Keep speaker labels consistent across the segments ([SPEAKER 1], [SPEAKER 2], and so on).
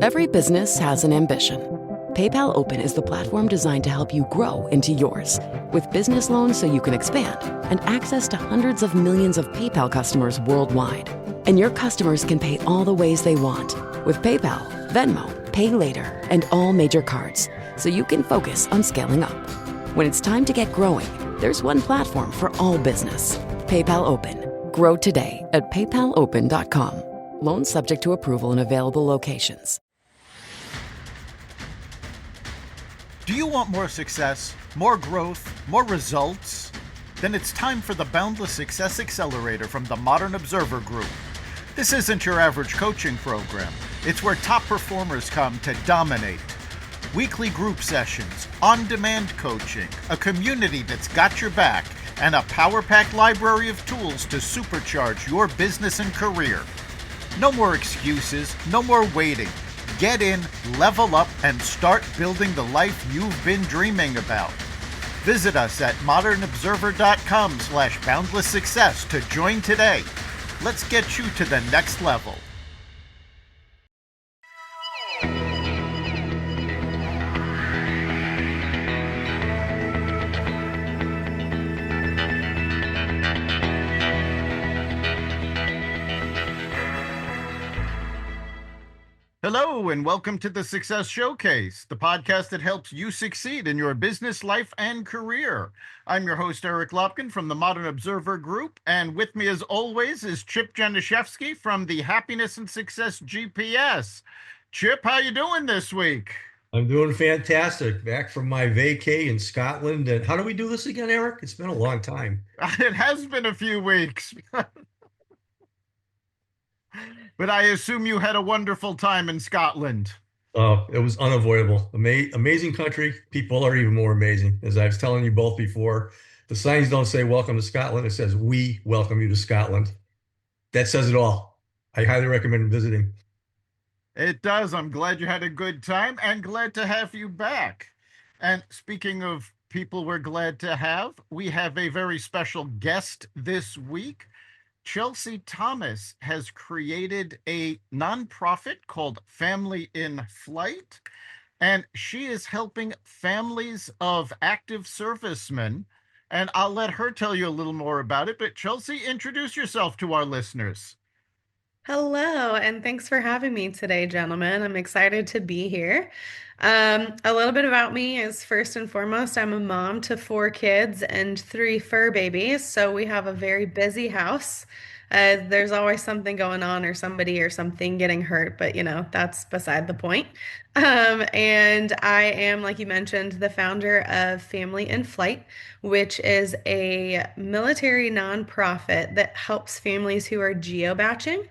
[SPEAKER 1] Every business has an ambition. PayPal Open is the platform designed to help you grow into yours. With business loans so you can expand and access to hundreds of millions of PayPal customers worldwide. And your customers can pay all the ways they want with PayPal, Venmo, Pay Later, and all major cards, so you can focus on scaling up. When it's time to get growing, there's one platform for all business. PayPal Open. Grow today at paypalopen.com. Loans subject to approval in available locations.
[SPEAKER 2] Do you want more success, more growth, more results? Then it's time for the Boundless Success Accelerator from the Modern Observer Group. This isn't your average coaching program. It's where top performers come to dominate. Weekly group sessions, on-demand coaching, a community that's got your back, and a power-packed library of tools to supercharge your business and career. No more excuses, no more waiting. Get in, level up, and start building the life you've been dreaming about. Visit us at modernobserver.com/boundlesssuccess to join today. Let's get you to the next level. Hello, and welcome to the Success Showcase, the podcast that helps you succeed in your business, life, and career. I'm your host, Eric Lopkin from the Modern Observer Group, and with me, as always, is Chip Janiszewski from the Happiness and Success GPS. Chip, how you doing this week?
[SPEAKER 3] I'm doing fantastic. Back from my vacay in Scotland. And how do we do this again, Eric? It's been a long time.
[SPEAKER 2] It has been a few weeks. But I assume you had a wonderful time in Scotland.
[SPEAKER 3] It was unavoidable. Amazing country. People are even more amazing. As I was telling you both before, the signs don't say welcome to Scotland. It says we welcome you to Scotland. That says it all. I highly recommend visiting.
[SPEAKER 2] It does. I'm glad you had a good time and glad to have you back. And speaking of people we're glad to have, we have a very special guest this week. Chelsea Thomas has created a nonprofit called Family in Flight, and she is helping families of active servicemen. And I'll let her tell you a little more about it. But Chelsea, introduce yourself to our listeners.
[SPEAKER 4] Hello, and thanks for having me today, gentlemen. I'm excited to be here. A little bit about me is first and foremost, I'm a mom to 4 kids and 3 fur babies, so we have a very busy house. There's always something going on or somebody or something getting hurt, but that's beside the point. And I am, like you mentioned, the founder of Family in Flight, which is a military nonprofit that helps families who are geo-baching,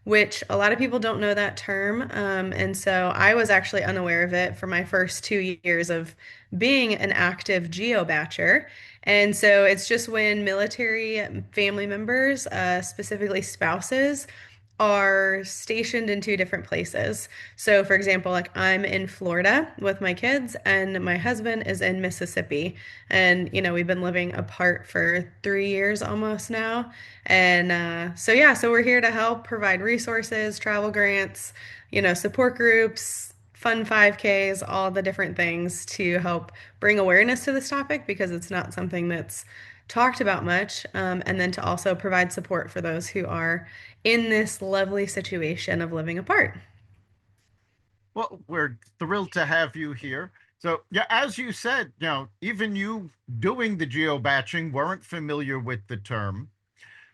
[SPEAKER 4] which a lot of people don't know that term. And so I was actually unaware of it for my first 2 years of being an active geo-batcher. And so it's just when military family members, specifically spouses, are stationed in 2 different places. So, for example, like I'm in Florida with my kids, and my husband is in Mississippi. And, we've been living apart for 3 years almost now. And so we're here to help provide resources, travel grants, support groups, fun 5Ks, all the different things to help bring awareness to this topic because it's not something that's talked about much, and then to also provide support for those who are in this lovely situation of living apart.
[SPEAKER 2] Well, we're thrilled to have you here. So, yeah, as you said, even you doing the geo-batching weren't familiar with the term.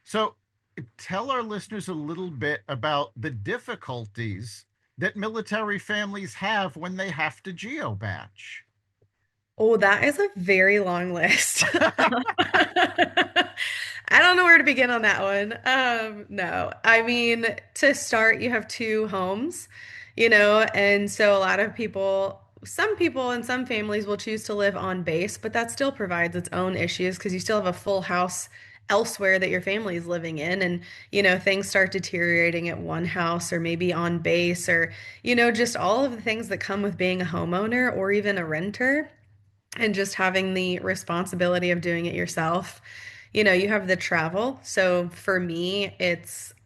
[SPEAKER 2] So tell our listeners a little bit about the difficulties that military families have when they have to geo-batch.
[SPEAKER 4] Oh, that is a very long list. I don't know where to begin on that one. No, I mean, to start, you have 2 homes, and so a lot of people, some people and some families will choose to live on base, but that still provides its own issues because you still have a full house elsewhere that your family is living in. And, things start deteriorating at one house or maybe on base or, just all of the things that come with being a homeowner or even a renter and just having the responsibility of doing it yourself. You have the travel. So for me,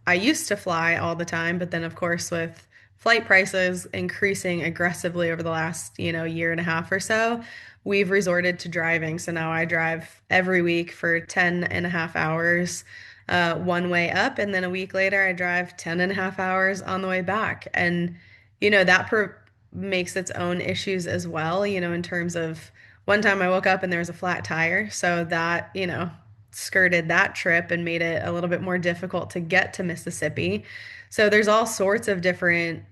[SPEAKER 4] I used to fly all the time, but then of course with flight prices increasing aggressively over the last, year and a half or so, we've resorted to driving. So now I drive every week for 10 and a half hours one way up, and then a week later I drive 10 and a half hours on the way back. And, that makes its own issues as well, in terms of one time I woke up and there was a flat tire. So that, skirted that trip and made it a little bit more difficult to get to Mississippi. So there's all sorts of different,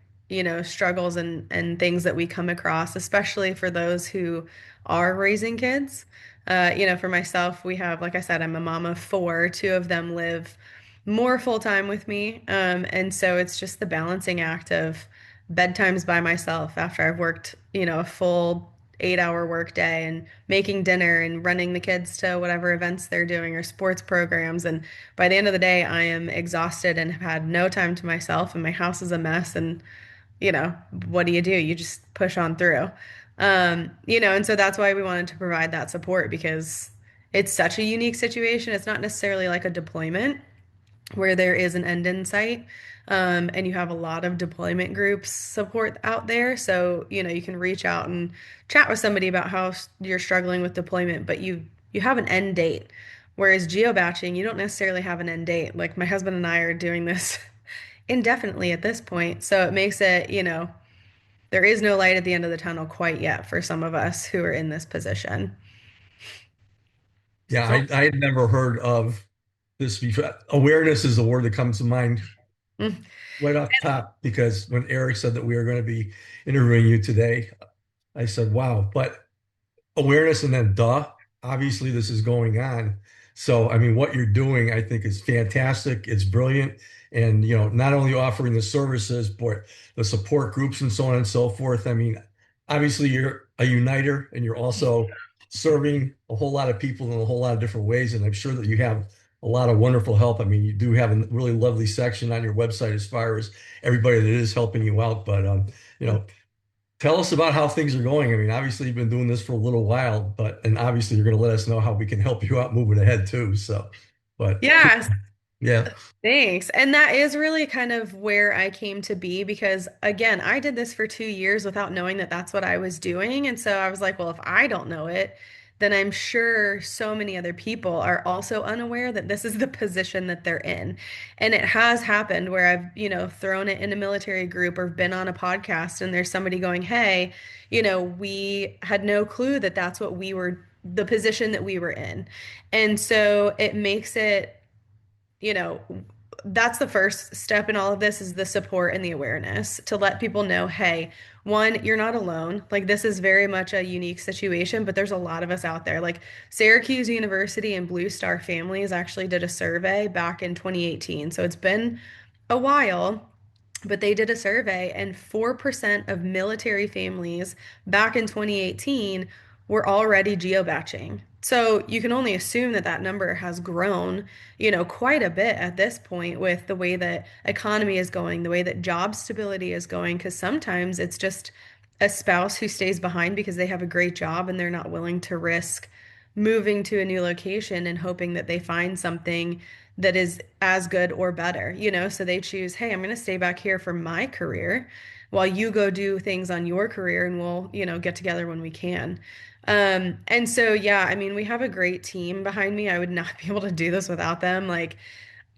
[SPEAKER 4] struggles and things that we come across, especially for those who are raising kids. For myself, we have, like I said, I'm a mom of four. Two of them live more full time with me. And so it's just the balancing act of bedtimes by myself after I've worked, a full 8 hour work day and making dinner and running the kids to whatever events they're doing or sports programs. And by the end of the day, I am exhausted and have had no time to myself, and my house is a mess. And, what do? You just push on through. And so that's why we wanted to provide that support, because it's such a unique situation. It's not necessarily like a deployment where there is an end in sight. And you have a lot of deployment groups support out there. So, you can reach out and chat with somebody about how you're struggling with deployment, but you have an end date. Whereas geo-baching, you don't necessarily have an end date. Like my husband and I are doing this indefinitely at this point. So it makes it, there is no light at the end of the tunnel quite yet for some of us who are in this position.
[SPEAKER 3] Yeah, I had never heard of this before. Awareness is the word that comes to mind
[SPEAKER 4] Mm.
[SPEAKER 3] right off the top, because when Eric said that we were going to be interviewing you today, I said, wow, but awareness and then obviously this is going on. So, I mean, what you're doing, I think is fantastic. It's brilliant. And, not only offering the services, but the support groups and so on and so forth. I mean, obviously you're a uniter and you're also serving a whole lot of people in a whole lot of different ways. And I'm sure that you have a lot of wonderful help. I mean, you do have a really lovely section on your website as far as everybody that is helping you out. But, you know, tell us about how things are going. I mean, obviously you've been doing this for a little while, and obviously you're going to let us know how we can help you out moving ahead too. So, but
[SPEAKER 4] Yeah,
[SPEAKER 3] yeah,
[SPEAKER 4] thanks. And that is really kind of where I came to be, because again, I did this for 2 years without knowing that that's what I was doing. And so I was like, well, if I don't know it, then I'm sure so many other people are also unaware that this is the position that they're in. And it has happened where I've, thrown it in a military group or been on a podcast and there's somebody going, hey, we had no clue that that's what we were, the position that we were in. And so it makes it, you know, that's the first step in all of this, is the support and the awareness to let people know, hey, one, you're not alone. Like this is very much a unique situation, but there's a lot of us out there. Like Syracuse University and Blue Star Families actually did a survey back in 2018. So it's been a while, but they did a survey, and 4% of military families back in 2018 were already geobaching. So you can only assume that that number has grown, quite a bit at this point with the way that economy is going, the way that job stability is going, because sometimes it's just a spouse who stays behind because they have a great job and they're not willing to risk moving to a new location and hoping that they find something that is as good or better, so they choose, hey, I'm going to stay back here for my career while you go do things on your career, and we'll, get together when we can. And so, yeah, I mean, we have a great team behind me. I would not be able to do this without them. Like,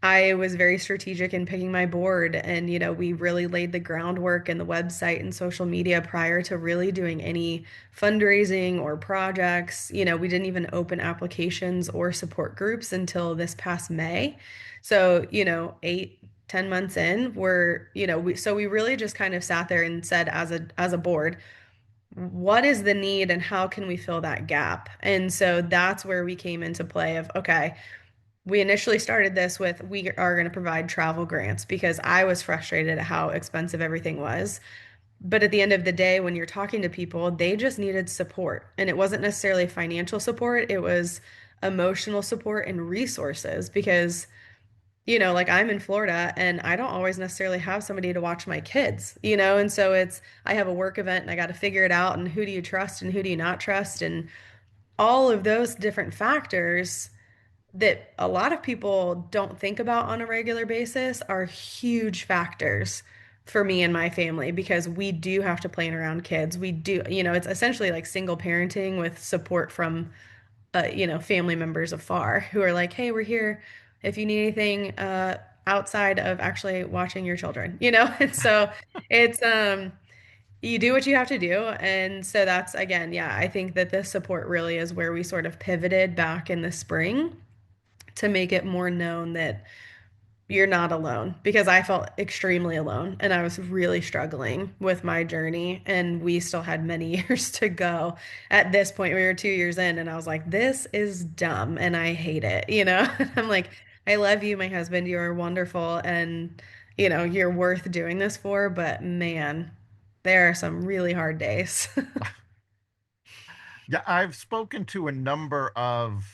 [SPEAKER 4] I was very strategic in picking my board, and we really laid the groundwork and the website and social media prior to really doing any fundraising or projects. We didn't even open applications or support groups until this past May. So, 8, 10 months in, we really just kind of sat there and said, as a board, what is the need and how can we fill that gap? And so that's where we came into play of, okay, we initially started this with, we are going to provide travel grants, because I was frustrated at how expensive everything was. But at the end of the day, when you're talking to people, they just needed support. And it wasn't necessarily financial support, it was emotional support and resources, because like I'm in Florida and I don't always necessarily have somebody to watch my kids, and so I have a work event and I got to figure it out, and who do you trust and who do you not trust, and all of those different factors that a lot of people don't think about on a regular basis are huge factors for me and my family because we do have to plan around kids. We do, it's essentially like single parenting with support from family members afar who are like, "Hey, we're here if you need anything outside of actually watching your children," And so it's you do what you have to do. And so that's again, yeah, I think that this support really is where we sort of pivoted back in the spring to make it more known that you're not alone because I felt extremely alone and I was really struggling with my journey and we still had many years to go. At this point, we were 2 years in and I was like, this is dumb and I hate it. I'm like, I love you, my husband. You are wonderful and you're worth doing this for, but man, there are some really hard days.
[SPEAKER 2] Yeah, I've spoken to a number of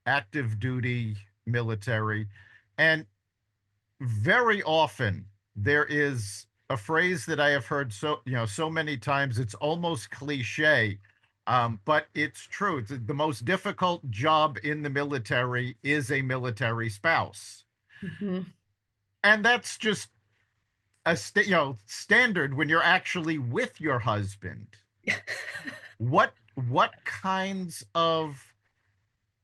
[SPEAKER 2] active duty military, and very often there is a phrase that I have heard so many times it's almost cliche, but it's true. The most difficult job in the military is a military spouse,
[SPEAKER 4] Mhm.
[SPEAKER 2] and that's just standard when you're actually with your husband. What kinds of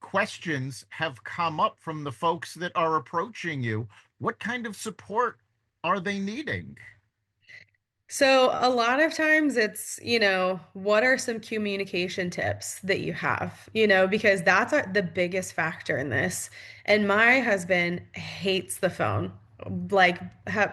[SPEAKER 2] questions have come up from the folks that are approaching you? What kind of support are they needing?
[SPEAKER 4] So, a lot of times it's, what are some communication tips that you have, because that's the biggest factor in this. And my husband hates the phone. Like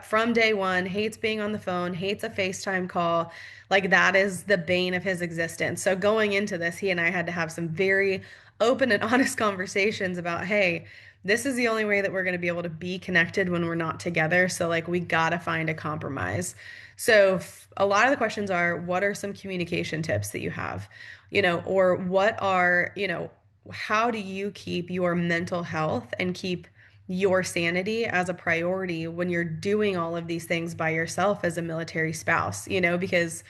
[SPEAKER 4] from day one, hates being on the phone, hates a FaceTime call. Like that is the bane of his existence. So, going into this, he and I had to have some very open and honest conversations about, hey, this is the only way that we're going to be able to be connected when we're not together. So, like, we got to find a compromise. So a lot of the questions are, what are some communication tips that you have? Or what are, how do you keep your mental health and keep your sanity as a priority when you're doing all of these things by yourself as a military spouse, because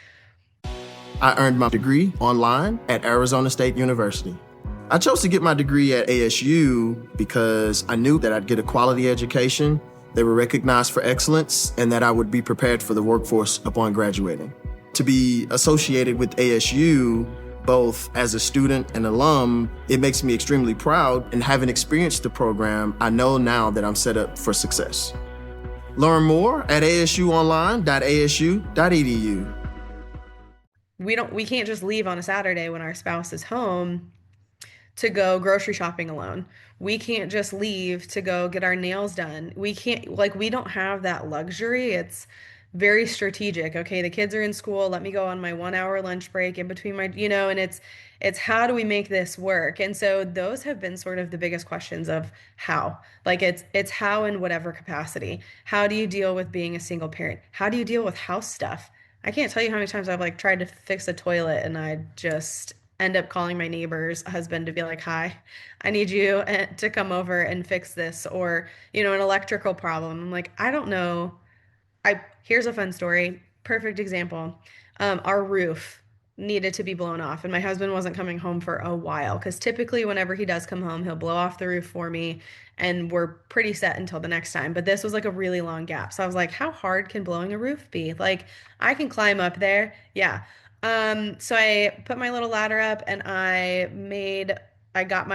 [SPEAKER 5] I earned my degree online at Arizona State University. I chose to get my degree at ASU because I knew that I'd get a quality education, they were recognized for excellence, and that I would be prepared for the workforce upon graduating. To be associated with ASU, both as a student and alum, it makes me extremely proud, and having experienced the program, I know now that I'm set up for success. Learn more at asuonline.asu.edu.
[SPEAKER 4] we can't just leave on a Saturday when our spouse is home to go grocery shopping alone. We can't just leave to go get our nails done. We can't, like, we don't have that luxury. It's very strategic. Okay, the kids are in school. Let me go on my 1 hour lunch break in between and it's how do we make this work? And so those have been sort of the biggest questions of how. Like it's how in whatever capacity. How do you deal with being a single parent? How do you deal with house stuff? I can't tell you how many times I've like tried to fix a toilet and I just end up calling my neighbor's husband to be like, "Hi, I need you to come over and fix this," or, an electrical problem. I'm like, I don't know. Here's a fun story. Perfect example. Our roof needed to be blown off, and my husband wasn't coming home for a while because typically, whenever he does come home, he'll blow off the roof for me, and we're pretty set until the next time. But this was like a really long gap, so I was like, "How hard can blowing a roof be? Like, I can climb up there, yeah." So I put my little ladder up, and I got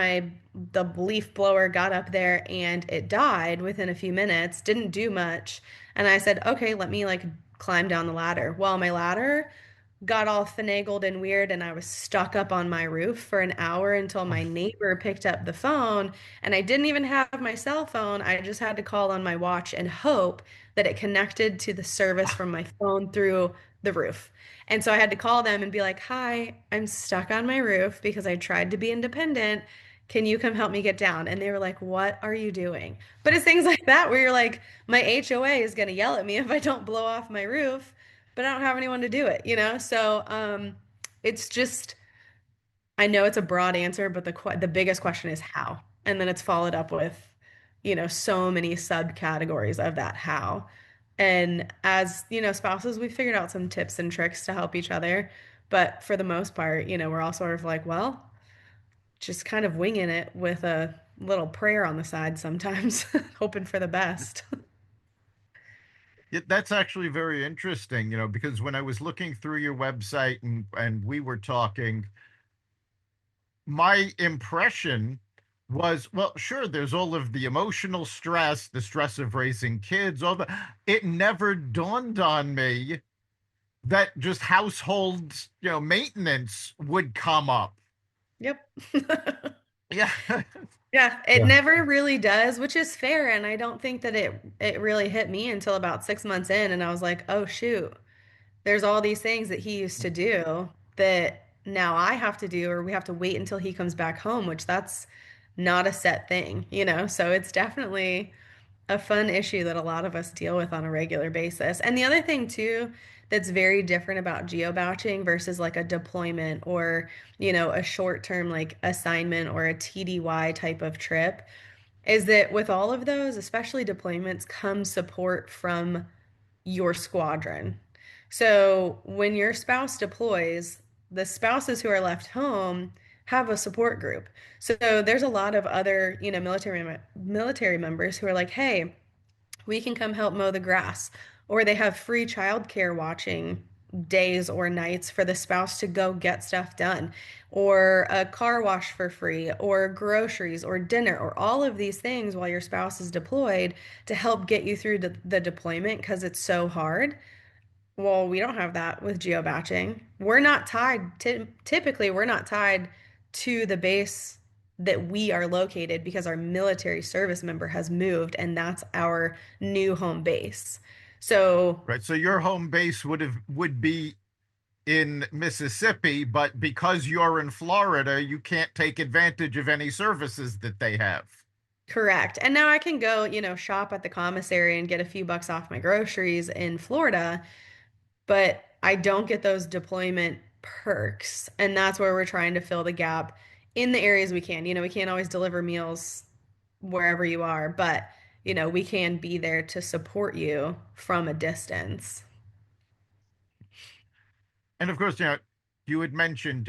[SPEAKER 4] the leaf blower, got up there, and it died within a few minutes. Didn't do much. And I said, okay, let me like climb down the ladder. Well, my ladder got all finagled and weird, and I was stuck up on my roof for an hour until my neighbor picked up the phone. And I didn't even have my cell phone. I just had to call on my watch and hope that it connected to the service from my phone through the roof. And so I had to call them and be like, hi, I'm stuck on my roof because I tried to be independent. Can you come help me get down? And they were like, what are you doing? But it's things like that where you're like, my HOA is going to yell at me if I don't blow off my roof, but I don't have anyone to do it. So it's just, I know it's a broad answer, but the biggest question is how. And then it's followed up with, so many subcategories of that how. And as, spouses, we figured out some tips and tricks to help each other. But for the most part, we're all sort of like, well, just kind of winging it with a little prayer on the side sometimes, hoping for the best.
[SPEAKER 2] That's actually very interesting, because when I was looking through your website and we were talking, my impression was, well, sure, there's all of the emotional stress, the stress of raising kids, all the it never dawned on me that just household, maintenance would come up.
[SPEAKER 4] Yep.
[SPEAKER 2] Yeah.
[SPEAKER 4] Yeah, it
[SPEAKER 3] Yeah.
[SPEAKER 4] never really does, which is fair. And I don't think that it really hit me until about 6 months in, and I was like, oh shoot, there's all these things that he used to do that now I have to do, or we have to wait until he comes back home, which that's not a set thing, you know? So it's definitely a fun issue that a lot of us deal with on a regular basis. And the other thing too that's very different about geo-baching versus like a deployment or, a short-term like assignment or a TDY type of trip is that with all of those, especially deployments, comes support from your squadron. So when your spouse deploys, the spouses who are left home have a support group. So there's a lot of other, military members who are like, "Hey, we can come help mow the grass." Or they have free childcare watching days or nights for the spouse to go get stuff done, or a car wash for free, or groceries, or dinner, or all of these things while your spouse is deployed to help get you through the deployment because it's so hard. Well, we don't have that with geobatching. We're not tied, typically, we're not tied to the base that we are located because our military service member has moved and that's our new home base. So,
[SPEAKER 2] Right. So your home base would be in Mississippi, but because you're in Florida, you can't take advantage of any services that they have.
[SPEAKER 4] correct. And now I can go, shop at the commissary and get a few bucks off my groceries in Florida, but I don't get those deployment perks. And that's where we're trying to fill the gap in the areas we can. We can't always deliver meals wherever you are, but we can be there to support you from a distance.
[SPEAKER 2] And of course, you had mentioned,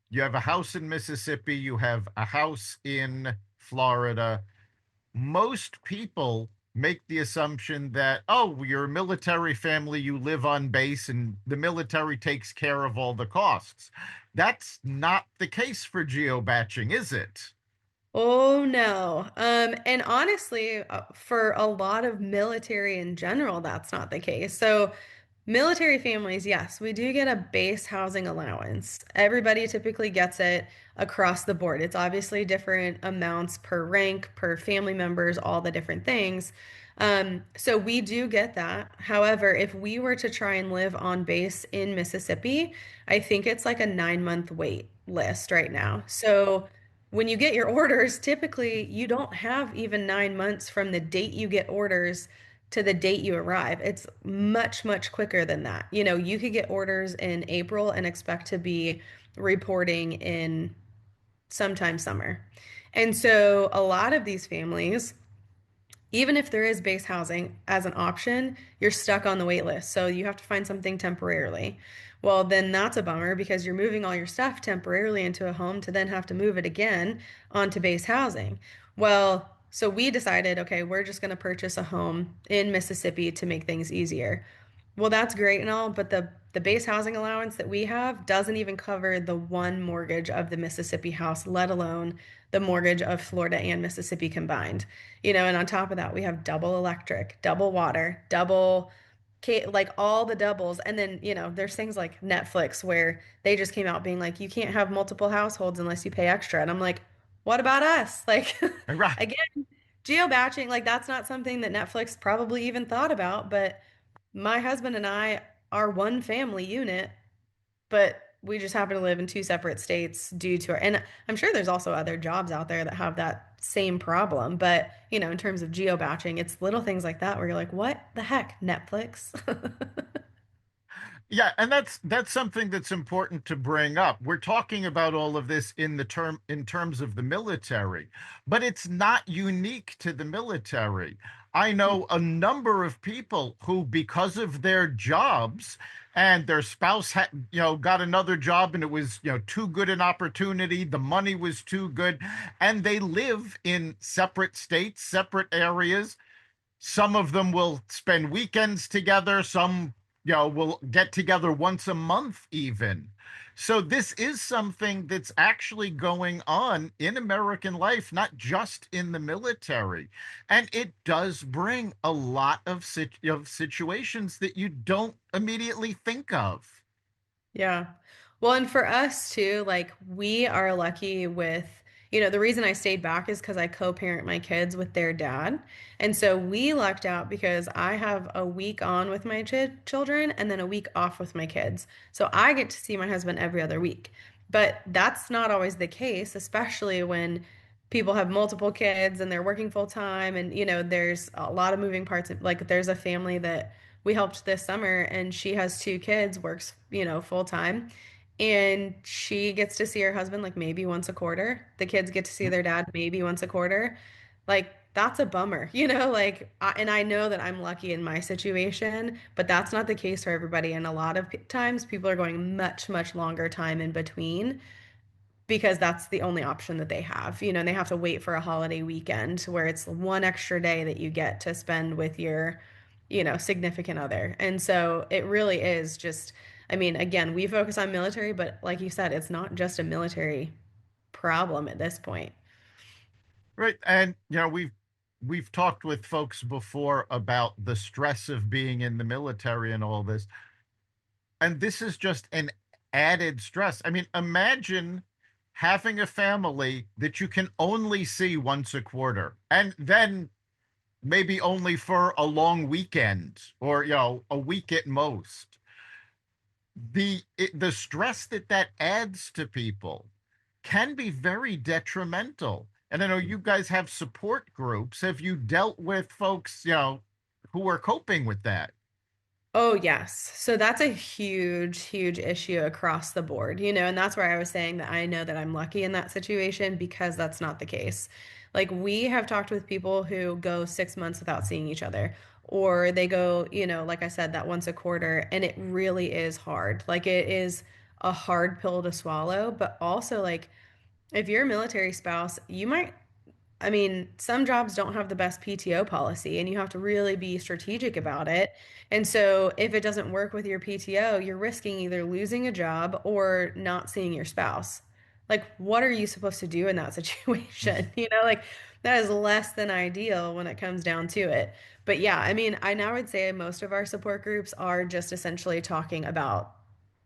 [SPEAKER 2] you have a house in Mississippi, you have a house in Florida. Most people make the assumption that, oh, you're a military family, you live on base, and the military takes care of all the costs. That's not the case for geobatching, is it?
[SPEAKER 4] Oh no. And honestly, for a lot of military in general, that's not the case. So, military families, yes, we do get a base housing allowance. Everybody typically gets it across the board. It's obviously different amounts per rank, per family members, all the different things. So we do get that. However, if we were to try and live on base in Mississippi, I think it's like a 9 month wait list right now. So when you get your orders, typically you don't have even 9 months from the date you get orders to the date you arrive. It's much, much quicker than that. You could get orders in April and expect to be reporting in sometime summer. And so a lot of these families, even if there is base housing as an option, you're stuck on the wait list. So you have to find something temporarily. Well, then that's a bummer because you're moving all your stuff temporarily into a home to then have to move it again onto base housing. Well, so we decided, okay, we're just going to purchase a home in Mississippi to make things easier. Well, that's great and all, but the base housing allowance that we have doesn't even cover the one mortgage of the Mississippi house, let alone the mortgage of Florida and Mississippi combined. And on top of that, we have double electric, double water, double like all the doubles. And then, there's things like Netflix where they just came out being like, you can't have multiple households unless you pay extra. And I'm like, what about us? Like,
[SPEAKER 2] Right.
[SPEAKER 4] again, geo-batching, like that's not something that Netflix probably even thought about, but my husband and I are one family unit, but we just happen to live in two separate states due to our, and I'm sure there's also other jobs out there that have that same problem. But, in terms of geo-batching, it's little things like that where you're like, what the heck, Netflix?
[SPEAKER 2] Yeah, and that's something that's important to bring up. We're talking about all of this in terms of the military, but it's not unique to the military. I know a number of people who, because of their jobs and their spouse had, got another job and it was, too good an opportunity, the money was too good, and they live in separate states, separate areas. Some of them will spend weekends together. Some, will get together once a month, even. So this is something that's actually going on in American life, not just in the military. And it does bring a lot of situations that you don't immediately think of.
[SPEAKER 4] Yeah. Well, and for us too, like we are lucky with, the reason I stayed back is because I co-parent my kids with their dad. And so we lucked out because I have a week on with my ch children and then a week off with my kids. So I get to see my husband every other week. But that's not always the case, especially when people have multiple kids and they're working full time and there's a lot of moving parts. Like there's a family that we helped this summer and she has two kids, works, full time. And she gets to see her husband like maybe once a quarter. The kids get to see their dad maybe once a quarter. Like that's a bummer, and I know that I'm lucky in my situation, but that's not the case for everybody. And a lot of times people are going much, much longer time in between because that's the only option that they have. And they have to wait for a holiday weekend where it's one extra day that you get to spend with your, significant other. And so it really is just, I mean, again, we focus on military, but like you said, it's not just a military problem at this point.
[SPEAKER 2] Right. And we've talked with folks before about the stress of being in the military and all this. And this is just an added stress. I mean, imagine having a family that you can only see once a quarter and then maybe only for a long weekend or a week at most. The stress that adds to people can be very detrimental. And I know you guys have support groups. Have you dealt with folks, who are coping with that?
[SPEAKER 4] Oh, yes. So that's a huge, huge issue across the board, and that's where I was saying that I know that I'm lucky in that situation because that's not the case. Like, we have talked with people who go 6 months without seeing each other, or they go, like I said, that once a quarter, and it really is hard. Like, it is a hard pill to swallow, but also, like, if you're a military spouse, you might I mean, some jobs don't have the best PTO policy, and you have to really be strategic about it. And so, if it doesn't work with your PTO, you're risking either losing a job or not seeing your spouse. Like, what are you supposed to do in that situation? Like that is less than ideal when it comes down to it. But yeah, I mean, I now would say most of our support groups are just essentially talking about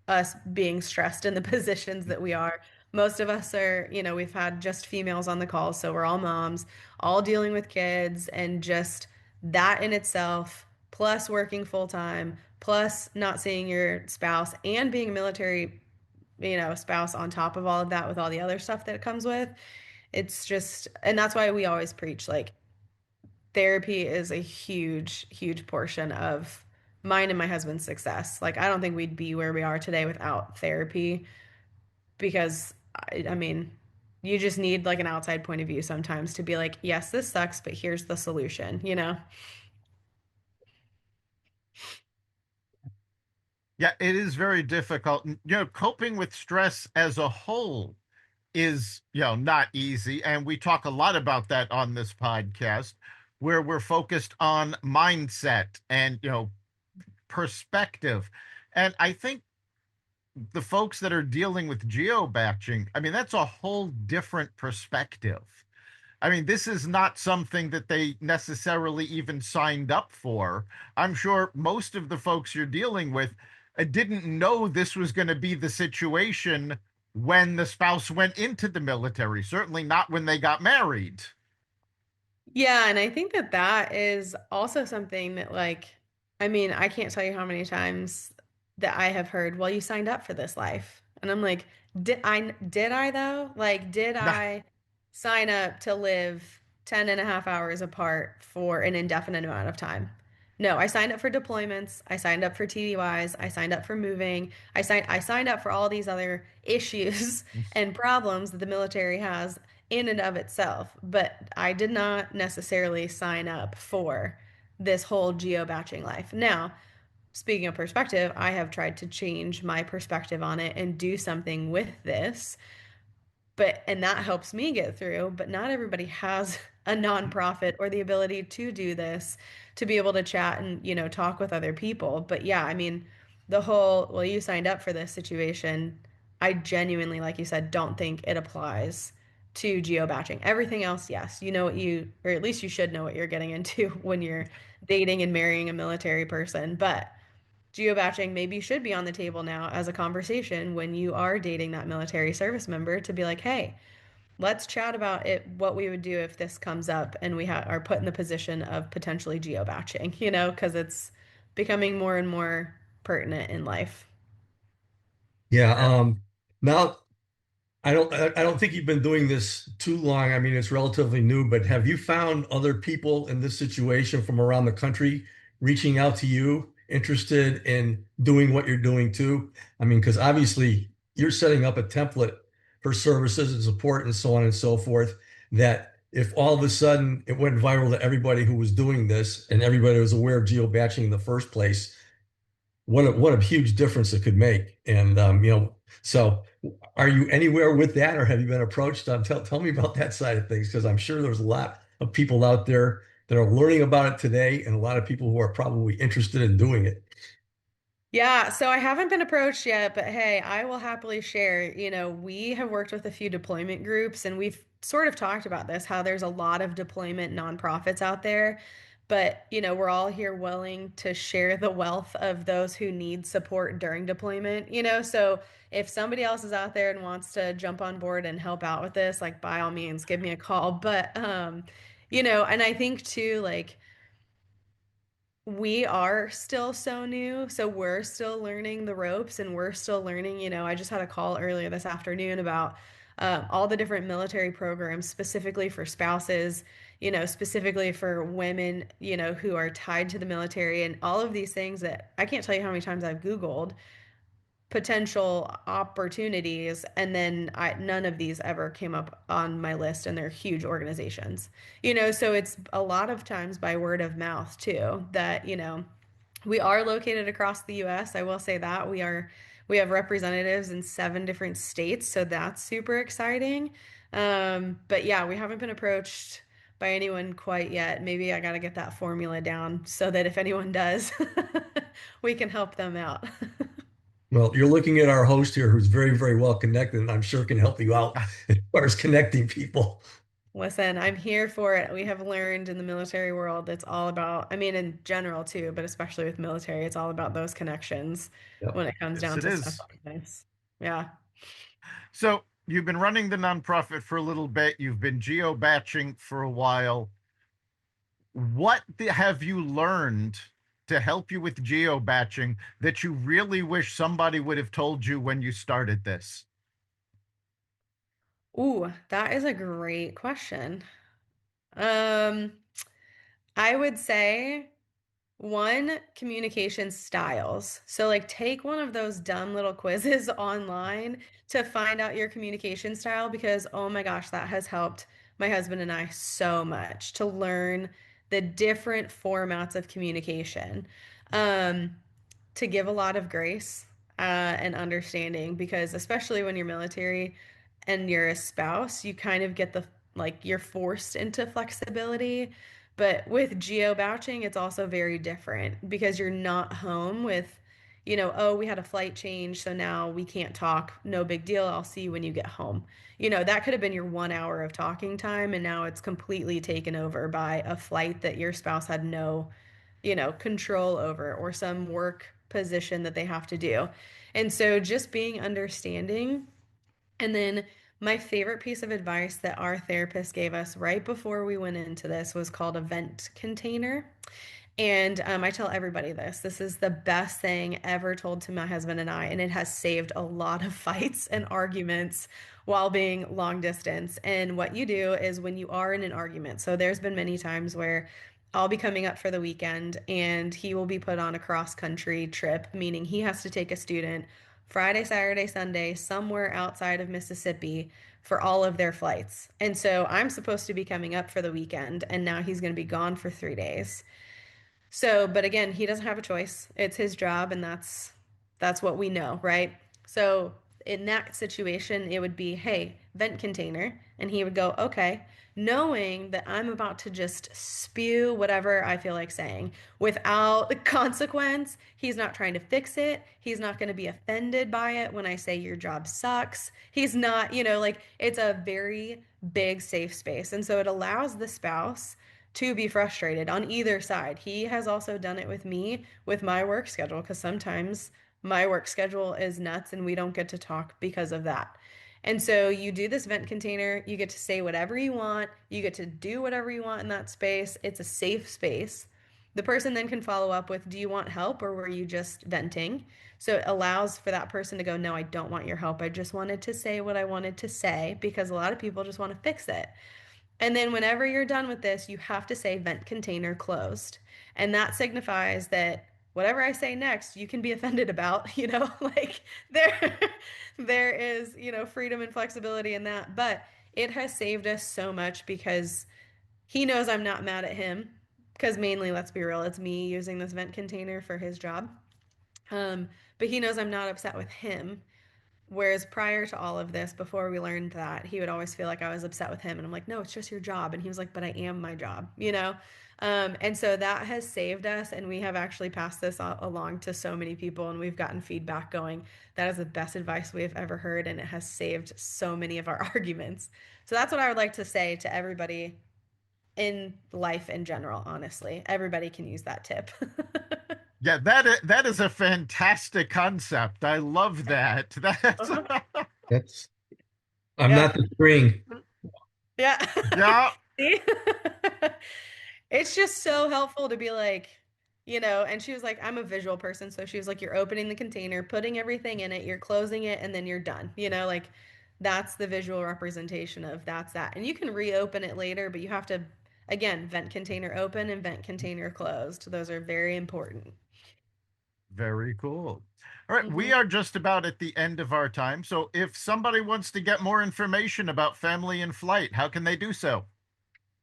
[SPEAKER 4] us being stressed in the positions that we are. Most of us are, we've had just females on the call, so we're all moms, all dealing with kids, and just that in itself, plus working full time, plus not seeing your spouse, and being a military, spouse on top of all of that with all the other stuff that it comes with. It's just, and that's why we always preach like therapy is a huge, huge portion of mine and my husband's success. Like, I don't think we'd be where we are today without therapy because I mean, you just need like an outside point of view sometimes to be like, yes, this sucks, but here's the solution.
[SPEAKER 2] Yeah, it is very difficult. Coping with stress as a whole is, not easy. And we talk a lot about that on this podcast, where we're focused on mindset and, perspective. And I think the folks that are dealing with geo-baching, I mean, that's a whole different perspective. I mean, this is not something that they necessarily even signed up for. I'm sure most of the folks you're dealing with didn't know this was going to be the situation when the spouse went into the military, certainly not when they got married.
[SPEAKER 4] Yeah, and I think that that is also something that, like, I mean, I can't tell you how many times that I have heard, well, you signed up for this life. And I'm like, did I though? Like, did
[SPEAKER 2] Nah,
[SPEAKER 4] I sign up to live 10 and a half hours apart for an indefinite amount of time? No, I signed up for deployments. I signed up for TDYs. I signed up for moving. I signed up for all these other issues and problems that the military has in and of itself, but I did not necessarily sign up for this whole geo-batching life. Now, speaking of perspective, I have tried to change my perspective on it and do something with this. But and that helps me get through, but not everybody has a nonprofit or the ability to do this, to be able to chat and, talk with other people. But yeah, I mean, the whole, well, you signed up for this situation. I genuinely, like you said, don't think it applies to geo-batching. Everything else, yes, you know what you, or at least you should know what you're getting into when you're dating and marrying a military person. But geo-batching maybe should be on the table now as a conversation when you are dating that military service member, to be like, hey, let's chat about it, what we would do if this comes up and we are put in the position of potentially geo-batching, because it's becoming more and more pertinent in life.
[SPEAKER 3] Yeah. Now I don't think you've been doing this too long. I mean, it's relatively new, but have you found other people in this situation from around the country reaching out to you, interested in doing what you're doing too? I mean, because obviously you're setting up a template for services and support and so on and so forth, that if all of a sudden it went viral to everybody who was doing this and everybody was aware of geo-batching in the first place, what a huge difference it could make. And so are you anywhere with that, or have you been approached? Tell me about that side of things, because I'm sure there's a lot of people out there that are learning about it today, and a lot of people who are probably interested in doing it.
[SPEAKER 4] Yeah, so I haven't been approached yet, but hey, I will happily share. We have worked with a few deployment groups and we've sort of talked about this, how there's a lot of deployment nonprofits out there, but we're all here willing to share the wealth of those who need support during deployment. So if somebody else is out there and wants to jump on board and help out with this, like by all means, give me a call. But and I think too, like, we are still so new, so we're still learning the ropes and we're still learning. I just had a call earlier this afternoon about all the different military programs specifically for spouses, specifically for women, who are tied to the military, and all of these things that I can't tell you how many times I've Googled potential opportunities, and then none of these ever came up on my list, and they're huge organizations. So it's a lot of times by word of mouth too, that we are located across the US. I will say that we have representatives in 7 different states, so that's super exciting. But yeah, we haven't been approached by anyone quite yet. Maybe I got to get that formula down so that if anyone does, we can help them out.
[SPEAKER 3] Well, you're looking at our host here, who's very, very well connected, and I'm sure can help you out as far as connecting people.
[SPEAKER 4] Listen, I'm here for it. We have learned in the military world, it's all about, I mean, in general too, but especially with military, it's all about those connections
[SPEAKER 3] Yep.
[SPEAKER 4] when it comes
[SPEAKER 2] Yes,
[SPEAKER 4] down
[SPEAKER 2] it
[SPEAKER 4] to stuff
[SPEAKER 2] is.
[SPEAKER 4] like this. Yeah.
[SPEAKER 2] So you've been running the nonprofit for a little bit. You've been geo-batching for a while. What have you learned to help you with geo-batching that you really wish somebody would have told you when you started this?
[SPEAKER 4] Ooh, that is a great question. Um, I would say one, communication styles. So, like, take one of those dumb little quizzes online to find out your communication style, because, oh my gosh, that has helped my husband and I so much to learn the different formats of communication. Um, to give a lot of grace and understanding, because especially when you're military and you're a spouse, you kind of get the, like, you're forced into flexibility. But with geo-batching, it's also very different because you're not home with, oh, we had a flight change, so now we can't talk. No big deal. I'll see you when you get home. That could have been your 1 hour of talking time, and now it's completely taken over by a flight that your spouse had no control over, or some work position that they have to do. And so just being understanding. And then my favorite piece of advice that our therapist gave us right before we went into this was called a vent container. And I tell everybody this. This is the best thing ever told to my husband and I, and it has saved a lot of fights and arguments while being long distance. And what you do is when you are in an argument, so there's been many times where I'll be coming up for the weekend and he will be put on a cross country trip, meaning he has to take a student Friday, Saturday, Sunday, somewhere outside of Mississippi for all of their flights. And so I'm supposed to be coming up for the weekend, and now he's going to be gone for 3 days. So, but again, he doesn't have a choice. It's his job, and that's what we know, right? So in that situation, it would be, hey, vent container. And he would go, okay, knowing that I'm about to just spew whatever I feel like saying without the consequence. He's not trying to fix it. He's not going to be offended by it when I say your job sucks. He's not, like it's a very big safe space. And so it allows the spouse to be frustrated on either side. He has also done it with me with my work schedule because sometimes my work schedule is nuts and we don't get to talk because of that. And so you do this vent container, you get to say whatever you want, you get to do whatever you want in that space. It's a safe space. The person then can follow up with, do you want help or were you just venting? So it allows for that person to go, no, I don't want your help. I just wanted to say what I wanted to say because a lot of people just want to fix it. And then whenever you're done with this, you have to say vent container closed. And that signifies that whatever I say next, you can be offended about, like there there is, freedom and flexibility in that. But it has saved us so much because he knows I'm not mad at him. Because mainly, let's be real, it's me using this vent container for his job. But he knows I'm not upset with him. Whereas prior to all of this, before we learned that, he would always feel like I was upset with him. And I'm like, no, it's just your job. And he was like, but I am my job? And so that has saved us. And we have actually passed this along to so many people. And we've gotten feedback going, that is the best advice we have ever heard. And it has saved so many of our arguments. So that's what I would like to say to everybody in life in general, honestly. Everybody can use that tip.
[SPEAKER 2] Yeah, that is a fantastic concept. I love that. That's
[SPEAKER 4] Uh-huh.
[SPEAKER 3] That's I'm
[SPEAKER 4] Yeah.
[SPEAKER 3] not the string.
[SPEAKER 4] Yeah.
[SPEAKER 2] yeah.
[SPEAKER 4] See? It's just so helpful to be like, and she was like, I'm a visual person. So she was like, you're opening the container, putting everything in it, you're closing it, and then you're done. Like that's the visual representation of that's that. And you can reopen it later, but you have to, again, vent container open and vent container closed. Those are very important.
[SPEAKER 2] Very cool. All right, we
[SPEAKER 4] Mhm.
[SPEAKER 2] are just about at the end of our time. So if somebody wants to get more information about family in flight, how can they do so?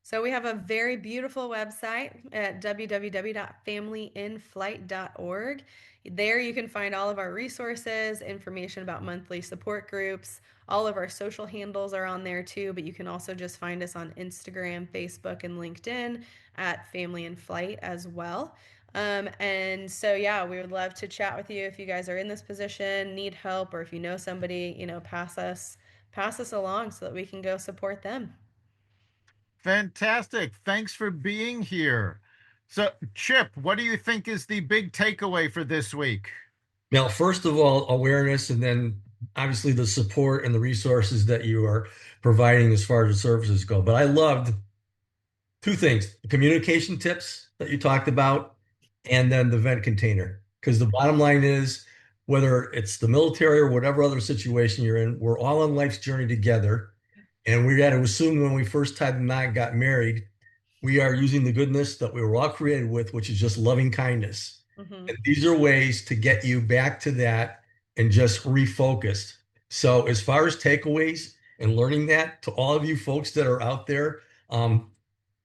[SPEAKER 4] So we have a very beautiful website at www.familyinflight.org. There you can find all of our resources, information about monthly support groups. All of our social handles are on there too, but you can also just find us on Instagram, Facebook, and LinkedIn at Family in Flight as well. And so, yeah, we would love to chat with you if you guys are in this position, need help, or if you know somebody, pass us along so that we can go support them.
[SPEAKER 2] Fantastic. Thanks for being here. So, Chip, what do you think is the big takeaway for this week?
[SPEAKER 3] Now, first of all, awareness, and then obviously the support and the resources that you are providing as far as the services go. But I loved two things: the communication tips that you talked about, and then the vent container. Because the bottom line is, whether it's the military or whatever other situation you're in, we're all on life's journey together. And we got to assume when we first tied the knot and got married, we are using the goodness that we were all created with, which is just loving kindness.
[SPEAKER 4] Hmm.
[SPEAKER 3] And these are ways to get you back to that and just refocused. So, as far as takeaways and learning that, to all of you folks that are out there,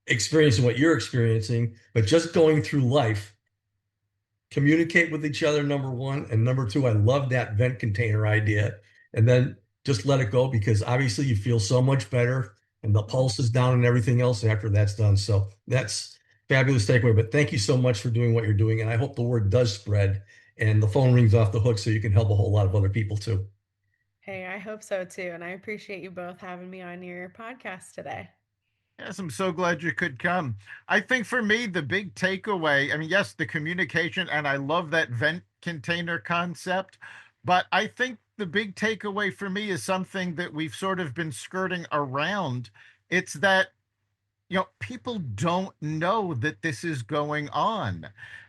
[SPEAKER 3] experiencing what you're experiencing, but just going through life, communicate with each other, number one. And number two, I love that vent container idea. And then just let it go because obviously you feel so much better and the pulse is down and everything else after that's done. So that's fabulous takeaway. But thank you so much for doing what you're doing. And I hope the word does spread and the phone rings off the hook so you can help a whole lot of other people too.
[SPEAKER 4] Hey, I hope so too. And I appreciate you both having me on your podcast today.
[SPEAKER 2] Yes, I'm so glad you could come. I think for me, the big takeaway, I mean, yes, the communication, and I love that vent container concept, but I think the big takeaway for me is something that we've sort of been skirting around. It's that people don't know that this is going on.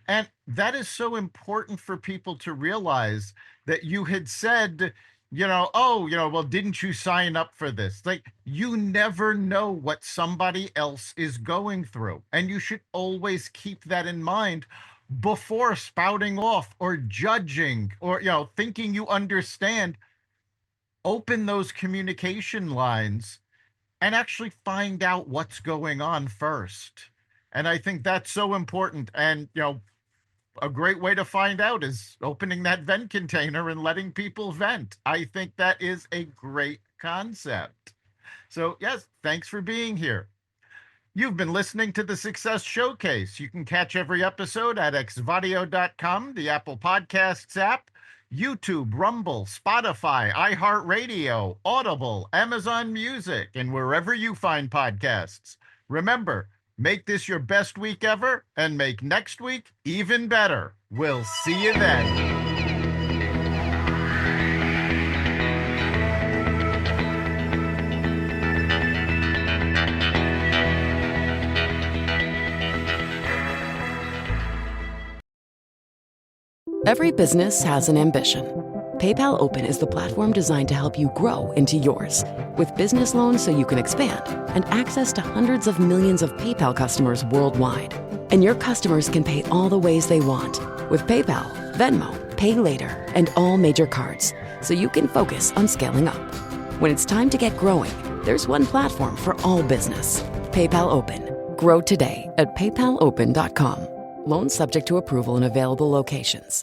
[SPEAKER 2] And that is so important for people to realize that you had said, oh, well, didn't you sign up for this? Like, you never know what somebody else is going through. And you should always keep that in mind before spouting off or judging or, thinking you understand. Open those communication lines and actually find out what's going on first. And I think that's so important. And, a great way to find out is opening that vent container and letting people vent. I think that is a great concept. So, yes, thanks for being here. You've been listening to the Success Showcase. You can catch every episode at xvadio.com, the Apple Podcasts app, YouTube, Rumble, Spotify, iHeartRadio, Audible, Amazon Music, and wherever you find podcasts. Remember, make this your best week ever and make next week even better. We'll see you then.
[SPEAKER 1] Every business has an ambition. PayPal Open is the platform designed to help you grow into yours. With business loans so you can expand and access to hundreds of millions of PayPal customers worldwide. And your customers can pay all the ways they want with PayPal, Venmo, Pay Later, and all major cards, so you can focus on scaling up. When it's time to get growing, there's one platform for all business. PayPal Open. Grow today at paypalopen.com. Loans subject to approval in available locations.